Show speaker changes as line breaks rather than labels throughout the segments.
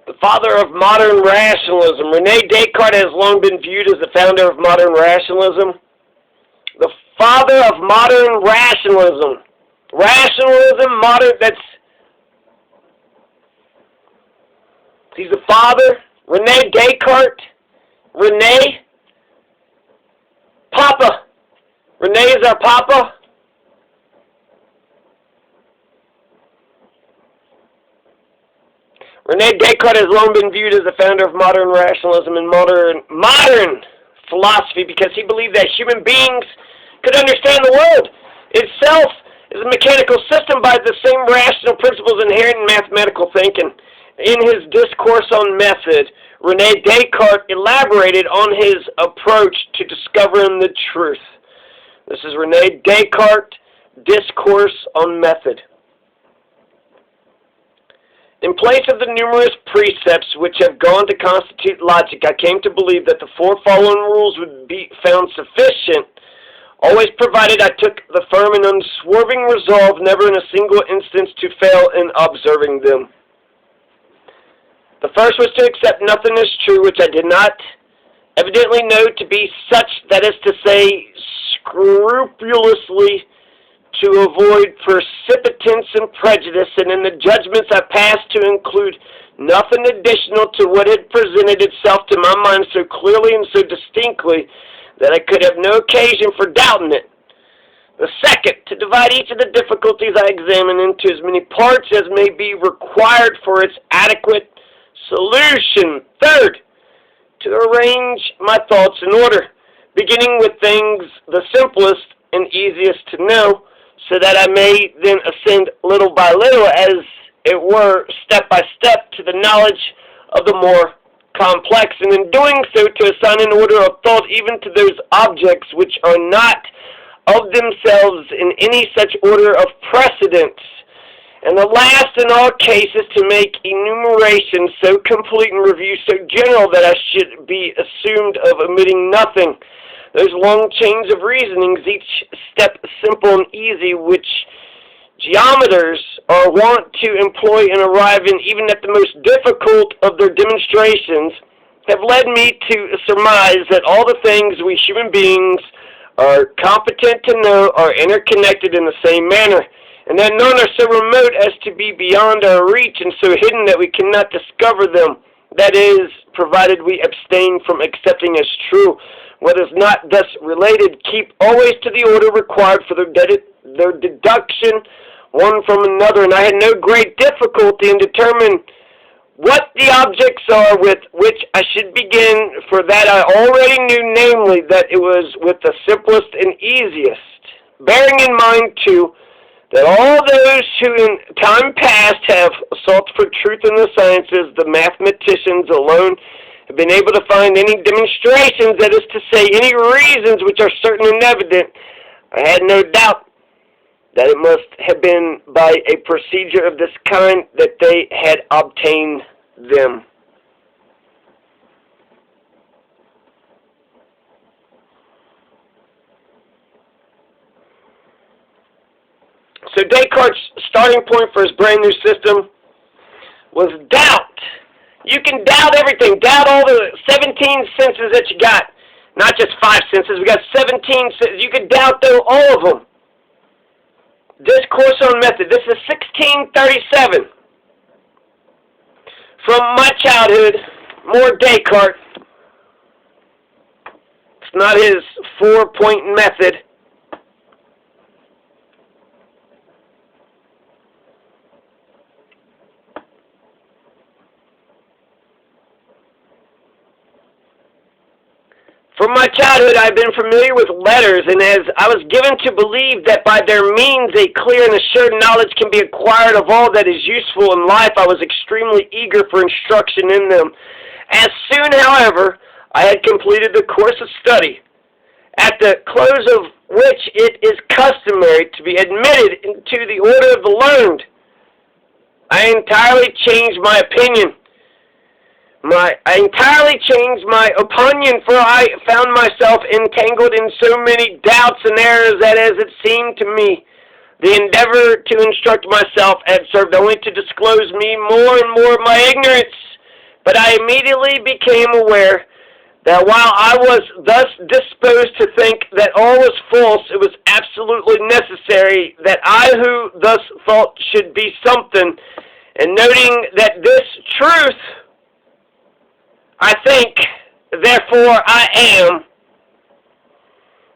The father of modern rationalism. Rene Descartes has long been viewed as the founder of modern rationalism. The father of modern rationalism. Rationalism, modern, he's the father. Rene Descartes. Rene. Papa. Rene is our papa. Rene Descartes has long been viewed as the founder of modern rationalism and modern philosophy because he believed that human beings could understand the world itself is a mechanical system by the same rational principles inherent in mathematical thinking. In his Discourse on Method, Rene Descartes elaborated on his approach to discovering the truth. This is Rene Descartes' Discourse on Method. In place of the numerous precepts which have gone to constitute logic, I came to believe that the four following rules would be found sufficient, always provided I took the firm and unswerving resolve never in a single instance to fail in observing them. The first was to accept nothing as true which I did not evidently know to be such, that is to say, scrupulously to avoid precipitance and prejudice, and in the judgments I passed to include nothing additional to what had presented itself to my mind so clearly and so distinctly that I could have no occasion for doubting it. The second, to divide each of the difficulties I examine into as many parts as may be required for its adequate solution. Third, to arrange my thoughts in order, beginning with things the simplest and easiest to know, so that I may then ascend little by little, as it were, step by step, to the knowledge of the more complex, and in doing so to assign an order of thought even to those objects which are not of themselves in any such order of precedence. And the last in all cases, to make enumeration so complete and review so general that I should be assumed of omitting nothing. Those long chains of reasonings, each step simple and easy, which geometers are wont to employ and arrive in even at the most difficult of their demonstrations, have led me to surmise that all the things we human beings are competent to know are interconnected in the same manner, and that none are so remote as to be beyond our reach and so hidden that we cannot discover them. That is, provided we abstain from accepting as true what is not thus related, keep always to the order required for their deduction one from another. And I had no great difficulty in determining what the objects are with which I should begin, for that I already knew, namely, that it was with the simplest and easiest, bearing in mind, too, that all those who in time past have sought for truth in the sciences, the mathematicians alone, have been able to find any demonstrations, that is to say, any reasons which are certain and evident. I had no doubt that it must have been by a procedure of this kind that they had obtained them. So Descartes' starting point for his brand new system was doubt. You can doubt everything. Doubt all the 17 senses that you got. Not just 5 senses. We got 17 senses. You can doubt all of them. Discourse on Method. This is 1637. From my childhood, more Descartes. It's not his 4-point method. From my childhood, I have been familiar with letters, and as I was given to believe that by their means a clear and assured knowledge can be acquired of all that is useful in life, I was extremely eager for instruction in them. As soon, however, I had completed the course of study, at the close of which it is customary to be admitted into the order of the learned, I entirely changed my opinion. I entirely changed my opinion, for I found myself entangled in so many doubts and errors that, as it seemed to me, The endeavor to instruct myself had served only to disclose me more and more of my ignorance, but I immediately became aware that while I was thus disposed to think that all was false, it was absolutely necessary that I who thus thought should be something, and noting that this truth, I think, therefore I am,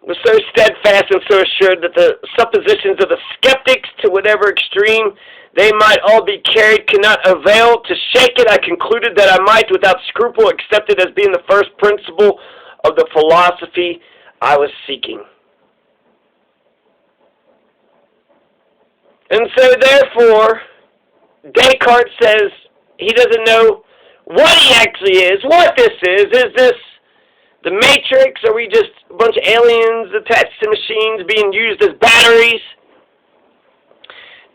was so steadfast and so assured that the suppositions of the skeptics, to whatever extreme they might all be carried, could not avail to shake it. I concluded that I might, without scruple, accept it as being the first principle of the philosophy I was seeking. And so, therefore, Descartes says he doesn't know what he actually is, what this is. Is this the Matrix? Are we just a bunch of aliens attached to machines being used as batteries?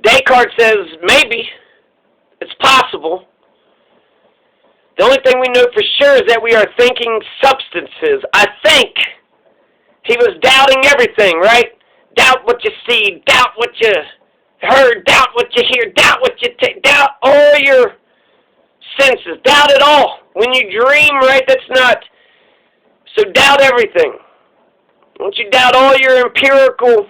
Descartes says maybe. It's possible. The only thing we know for sure is that we are thinking substances. I think he was doubting everything, right? Doubt what you see, doubt what you heard, doubt what you hear, doubt what you take, doubt all your senses, doubt it all. When you dream, right, that's not. So doubt everything. Once you doubt all your empirical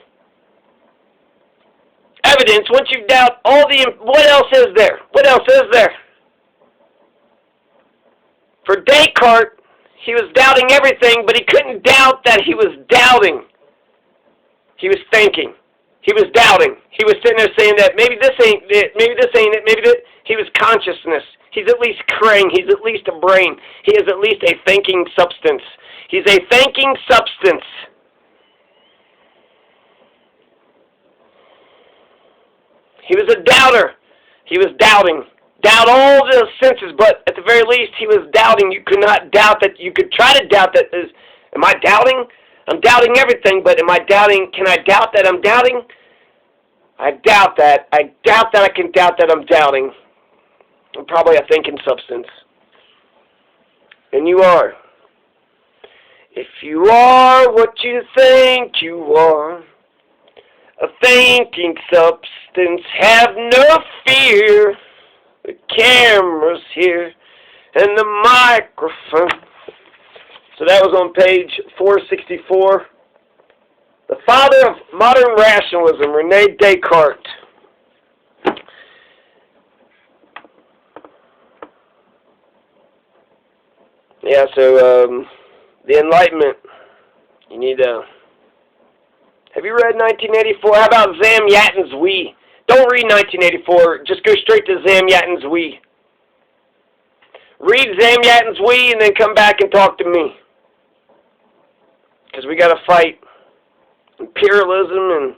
evidence, once you doubt all what else is there? What else is there? For Descartes, he was doubting everything, but he couldn't doubt that he was doubting. He was thinking. He was doubting. He was sitting there saying that maybe this ain't it, maybe this ain't it, maybe that. He was consciousness. He's at least praying. He's at least a brain. He is at least a thinking substance. He's a thinking substance. He was a doubter. He was doubting. Doubt all the senses, but at the very least, he was doubting. You could not doubt that. You could try to doubt that. Am I doubting? I'm doubting everything, but am I doubting? Can I doubt that I'm doubting? I doubt that. I doubt that I can doubt that I'm doubting. I'm probably a thinking substance. And you are. If you are what you think you are, a thinking substance, have no fear. The camera's here and the microphone. So that was on page 464. The father of modern rationalism, Rene Descartes. Yeah, so the Enlightenment. You need to. Have you read 1984? How about Zam Yatin's We? Don't read 1984. Just go straight to Zam Yatin's We. Read Zam Yatin's We and then come back and talk to me. Because we got to fight imperialism and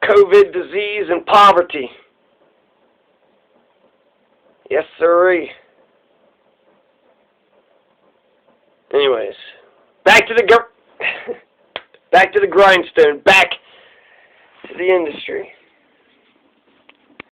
COVID disease and poverty. Yes, sirree. Anyways, back to the grindstone, back to the industry.